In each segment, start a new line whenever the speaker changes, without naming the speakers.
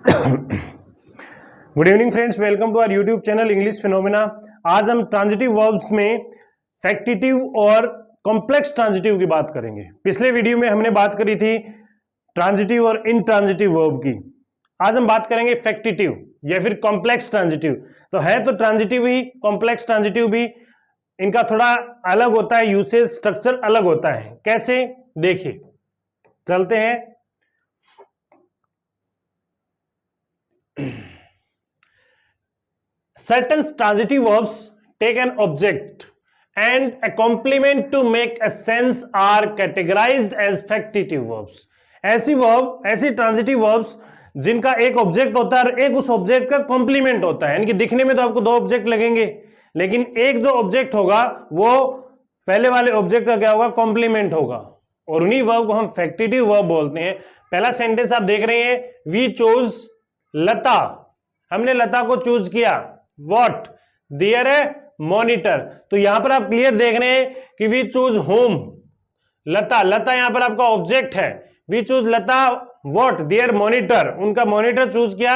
Good evening friends, welcome to our YouTube channel English phenomena. आज हम transitive verbs में फैक्टिटिव और कॉम्प्लेक्स ट्रांजिटिव की बात करेंगे। पिछले वीडियो में हमने बात करी थी ट्रांजिटिव और इनट्रांजिटिव वर्ब की। आज हम बात करेंगे फैक्टिटिव या फिर कॉम्प्लेक्स ट्रांजिटिव। तो है तो ट्रांजिटिव ही, कॉम्प्लेक्स ट्रांजिटिव भी। इनका थोड़ा अलग होता है, यूसेज स्ट्रक्चर अलग होता है। कैसे, देखिए चलते हैं। Certain transitive verbs take an object and a complement to make a sense are categorized as factitive verbs. ऐसी ट्रांजिटिव वर्ब्स जिनका एक ऑब्जेक्ट होता है और एक उस ऑब्जेक्ट का कॉम्प्लीमेंट होता है। यानी कि दिखने में तो आपको दो ऑब्जेक्ट लगेंगे, लेकिन एक जो ऑब्जेक्ट होगा वो पहले वाले ऑब्जेक्ट का क्या होगा, कॉम्प्लीमेंट होगा। और उन्हीं वर्ब को हम फैक्टिटिव वर्ब बोलते हैं। पहला सेंटेंस आप देख रहे हैं, वी चूज लता। हमने लता को चूज किया। What? Dear monitor. तो यहां पर आप क्लियर देख रहे हैं कि we choose whom, Lata. Lata यहां पर आपका ऑब्जेक्ट है। We choose Lata what, their monitor. उनका मॉनिटर चूज किया।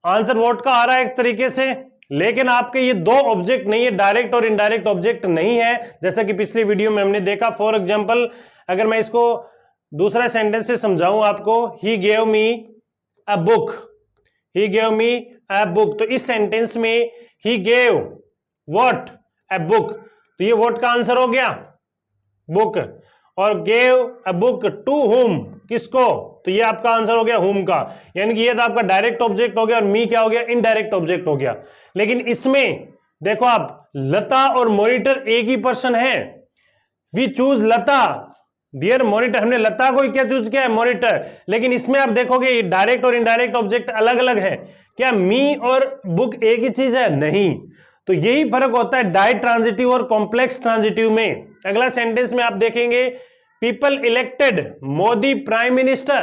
आंसर व्हाट का आ रहा है एक तरीके से, लेकिन आपके ये दो ऑब्जेक्ट नहीं है, डायरेक्ट और इनडायरेक्ट ऑब्जेक्ट नहीं है, जैसा कि पिछली वीडियो में हमने देखा। फॉर एग्जाम्पल, अगर मैं इसको दूसरा सेंटेंस से समझाऊं आपको, he gave me a book. He gave me a book. तो इस सेंटेंस में he gave what, a book. तो ये व्हाट का आंसर हो गया, बुक। और gave a book to whom, किसको? तो ये आपका आंसर हो गया हुम का। यानी कि ये तो आपका डायरेक्ट ऑब्जेक्ट हो गया और मी क्या हो गया, इनडायरेक्ट ऑब्जेक्ट हो गया। लेकिन इसमें देखो आप, लता और मॉनिटर एक ही पर्सन है। We choose Lata, dear monitor. हमने लता को ही क्या चूज किया है, मॉनिटर। लेकिन इसमें आप देखोगे डायरेक्ट और इनडायरेक्ट ऑब्जेक्ट अलग अलग है। क्या मी और बुक एक ही चीज है? नहीं। तो यही फर्क होता है डाई ट्रांजिटिव और कॉम्प्लेक्स ट्रांजिटिव में। अगला सेंटेंस में आप देखेंगे, people elected Modi prime minister.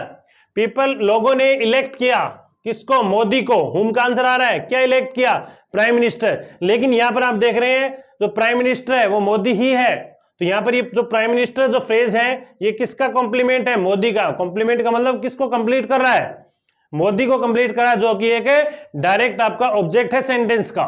People, लोगों ने इलेक्ट किया किसको, मोदी को। हुम का आंसर आ रहा है, क्या इलेक्ट किया, प्राइम मिनिस्टर। लेकिन यहां पर आप देख रहे हैं जो प्राइम मिनिस्टर है वो मोदी ही है। तो यहां पर ये जो प्राइम मिनिस्टर जो फ्रेज है, ये किसका कॉम्प्लीमेंट है, मोदी का। कॉम्प्लीमेंट का मतलब किसको कंप्लीट कर रहा है, मोदी को कंप्लीट कर रहा है, जो कि एक डायरेक्ट आपका ऑब्जेक्ट है सेंटेंस का।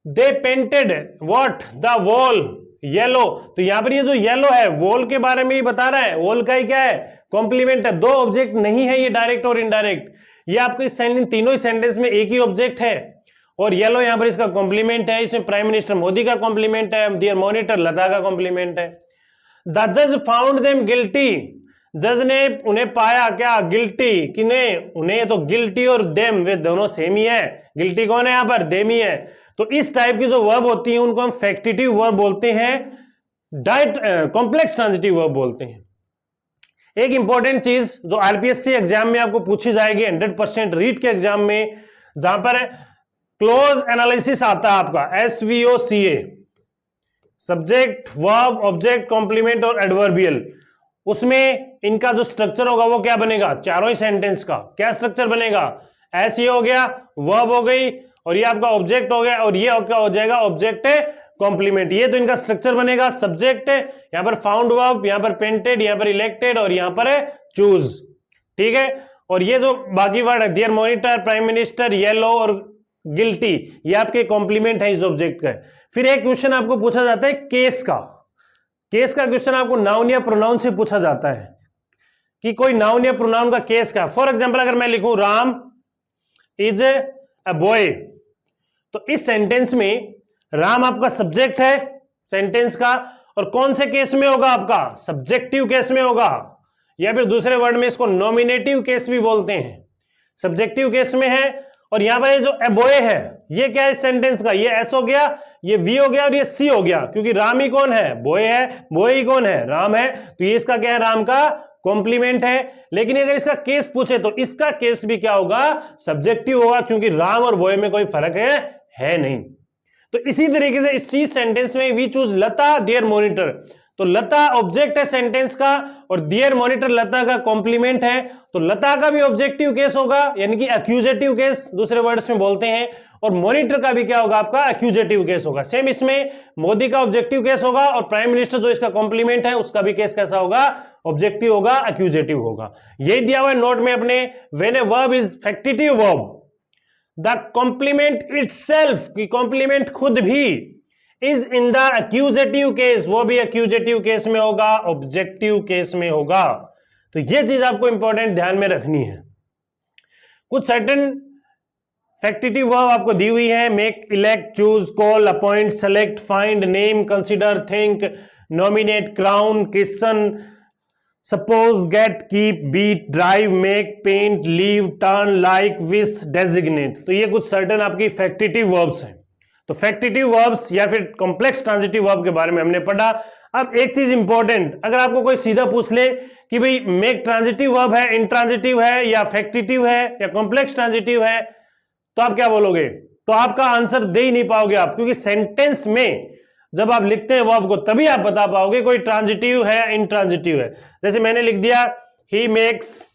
They painted what, the wall yellow. तो यहां पर ये जो येलो है, वॉल के बारे में ही बता रहा है। वॉल का ही क्या है, कॉम्प्लीमेंट है। दो ऑब्जेक्ट नहीं है ये, डायरेक्ट और इनडायरेक्ट। ये आपको इस सेंटेंस, तीनों ही सेंटेंस में एक ही ऑब्जेक्ट है। और येलो यहां पर इसका कॉम्प्लीमेंट है। इसमें प्राइम मिनिस्टर मोदी का कॉम्प्लीमेंट है, डियर मॉनिटर लता का कॉम्प्लीमेंट है। द जज फाउंड देम गिल्टी। जज ने उन्हें पाया क्या, गिल्टी। किन्हें, उन्हें। तो गिल्टी और देम वे दोनों सेम ही है। गिल्टी कौन है यहां पर, देम ही है। तो इस टाइप की जो वर्ब होती है उनको हम फैक्टिटिव वर्ब बोलते हैं, कॉम्प्लेक्स ट्रांजिटिव वर्ब बोलते हैं। एक इंपॉर्टेंट चीज जो आरपीएससी एग्जाम में आपको पूछी जाएगी 100% रीट के एग्जाम में, जहां पर क्लोज एनालिसिस आता है आपका, SVOCA, subject verb object complement और एडवर्बियल। उसमें इनका जो स्ट्रक्चर होगा वो क्या बनेगा, चारों ही सेंटेंस का क्या स्ट्रक्चर बनेगा, ऐसे हो गया, वर्ब हो गई, और ये आपका ऑब्जेक्ट हो गया, और ये क्या हो जाएगा, ऑब्जेक्ट कॉम्प्लीमेंट। ये तो इनका स्ट्रक्चर बनेगा। सब्जेक्ट यहां पर फाउंड वर्ब, यहां पर पेंटेड, यहां पर इलेक्टेड, और यहां पर चूज। ठीक है। और ये जो बाकी वर्ड है, dear monitor, prime minister, yellow और गिल्टी, ये आपके कॉम्प्लीमेंट है इस ऑब्जेक्ट का। फिर एक क्वेश्चन आपको पूछा जाता है केस का। केस का क्वेश्चन आपको नाउन या प्रोनाउन से पूछा जाता है कि कोई नाउन या प्रोनाउन का केस का। फॉर एग्जांपल, अगर मैं लिखूं राम इज अ बॉय, तो इस सेंटेंस में राम आपका सब्जेक्ट है सेंटेंस का, और कौन से केस में होगा, आपका सब्जेक्टिव केस में होगा, या फिर दूसरे वर्ड में इसको नॉमिनेटिव केस भी बोलते हैं। सब्जेक्टिव केस में है। और यहां पर ये जो ए बॉय है, ये क्या है सेंटेंस का, ये एस हो गया, ये वी हो गया, और ये सी हो गया, क्योंकि राम ही कौन है, बॉय है। बॉय ही कौन है, राम है। तो ये इसका क्या है, राम का कॉम्प्लीमेंट है। लेकिन अगर इसका केस पूछे तो इसका केस भी क्या होगा, सब्जेक्टिव होगा, क्योंकि राम और बॉय में कोई फर्क है नहीं। तो इसी तरीके से इस चीज सेंटेंस में we choose Lata their monitor, तो लता ऑब्जेक्ट है सेंटेंस का और डियर मॉनिटर लता का कॉम्प्लीमेंट है, तो लता का भी ऑब्जेक्टिव केस होगा यानी कि एक्यूजेटिव केस दूसरे वर्ड्स में बोलते हैं, और मॉनिटर का भी क्या होगा आपका एक्यूजेटिव केस होगा। सेम इसमें मोदी का ऑब्जेक्टिव केस होगा और प्राइम मिनिस्टर जो इसका कॉम्प्लीमेंट है उसका भी केस कैसा होगा, ऑब्जेक्टिव होगा, एक्यूजेटिव होगा। यही दिया हुआ है नोट में अपने, when a verb is factitive verb the complement itself, की कॉम्प्लीमेंट खुद भी is in the accusative case, वो भी एक्यूजेटिव केस में होगा, ऑब्जेक्टिव केस में होगा। तो ये चीज आपको इंपॉर्टेंट ध्यान में रखनी है। कुछ सर्टेन फैक्टिटिव वर्ब आपको दी हुई है, make, elect, choose, call, appoint, select, find, name, consider, think, nominate, crown, question, suppose, get, keep, beat, drive, make, paint, leave, turn, like, wish, designate. तो ये कुछ सर्टेन आपकी फैक्टिटिव वर्ब्स हैं। तो फैक्टिटिव वर्ब्स या फिर कॉम्प्लेक्स ट्रांजिटिव वर्ब के बारे में हमने पढ़ा। अब एक चीज इंपॉर्टेंट, अगर आपको कोई सीधा पूछ ले कि भाई मेक ट्रांजिटिव वर्ब है, इंट्रांजिटिव है या फैक्टिटिव है या कॉम्प्लेक्स ट्रांजिटिव है, तो आप क्या बोलोगे? तो आपका आंसर दे ही नहीं पाओगे आप, क्योंकि सेंटेंस में जब आप लिखते हैं वर्ब को तभी आप बता पाओगे कोई ट्रांजिटिव है इंट्रांजिटिव है। जैसे मैंने लिख दिया ही मेक्स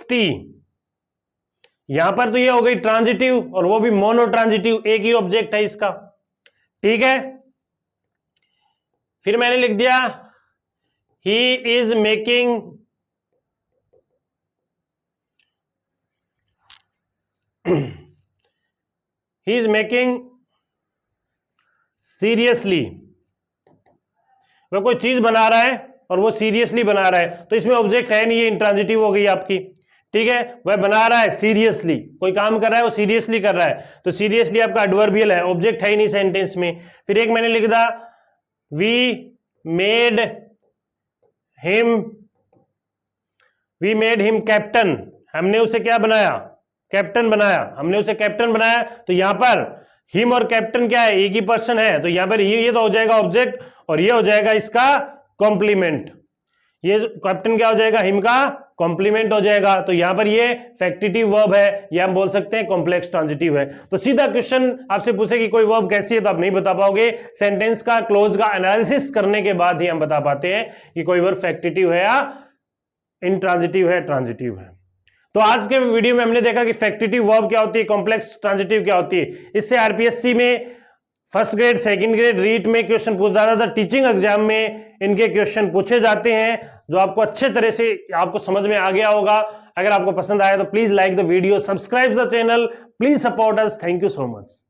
टी, यहां पर तो ये हो गई ट्रांजिटिव और वो भी मोनो ट्रांजिटिव, एक ही ऑब्जेक्ट है इसका, ठीक है। फिर मैंने लिख दिया ही इज मेकिंग सीरियसली, वह कोई चीज बना रहा है और वो सीरियसली बना रहा है, तो इसमें ऑब्जेक्ट है नहीं, ये इंट्रांजिटिव हो गई आपकी, ठीक है। वह बना रहा है सीरियसली, कोई काम कर रहा है वो सीरियसली कर रहा है, तो सीरियसली आपका एडवर्बियल है, ऑब्जेक्ट है ही नहीं सेंटेंस में। फिर एक मैंने लिख दिया वी मेड हिम कैप्टन, हमने उसे क्या बनाया? कैप्टन बनाया, हमने उसे कैप्टन बनाया। तो यहां पर हिम और कैप्टन क्या है? एक ही पर्सन है, तो यहां पर ये तो हो जाएगा ऑब्जेक्ट और ये हो जाएगा इसका कॉम्प्लीमेंट। ये कैप्टन क्या हो जाएगा? हिम का कॉम्प्लीमेंट हो जाएगा। तो यहां पर ये फैक्टिटिव वर्ब है, या हम बोल सकते हैं कॉम्प्लेक्स ट्रांजिटिव है। तो सीधा क्वेश्चन आपसे पूछे कि कोई वर्ब कैसी है, तो आप नहीं बता पाओगे, सेंटेंस का क्लोज का एनालिसिस करने के बाद ही हम बता पाते हैं कि कोई वर्ब फैक्टिटिव है या इंट्रांजिटिव है, ट्रांजिटिव है। तो आज के वीडियो में हमने देखा कि फैक्टिटिव वर्ब क्या होती है, कॉम्प्लेक्स ट्रांजिटिव क्या होती है। इससे आरपीएससी में first grade, second grade, REET में क्वेश्चन पूछा जाता था, टीचिंग एग्जाम में इनके क्वेश्चन पूछे जाते हैं, जो आपको अच्छे तरह से आपको समझ में आ गया होगा। अगर आपको पसंद आया तो please like the video, subscribe the channel, please support us. Thank you so much.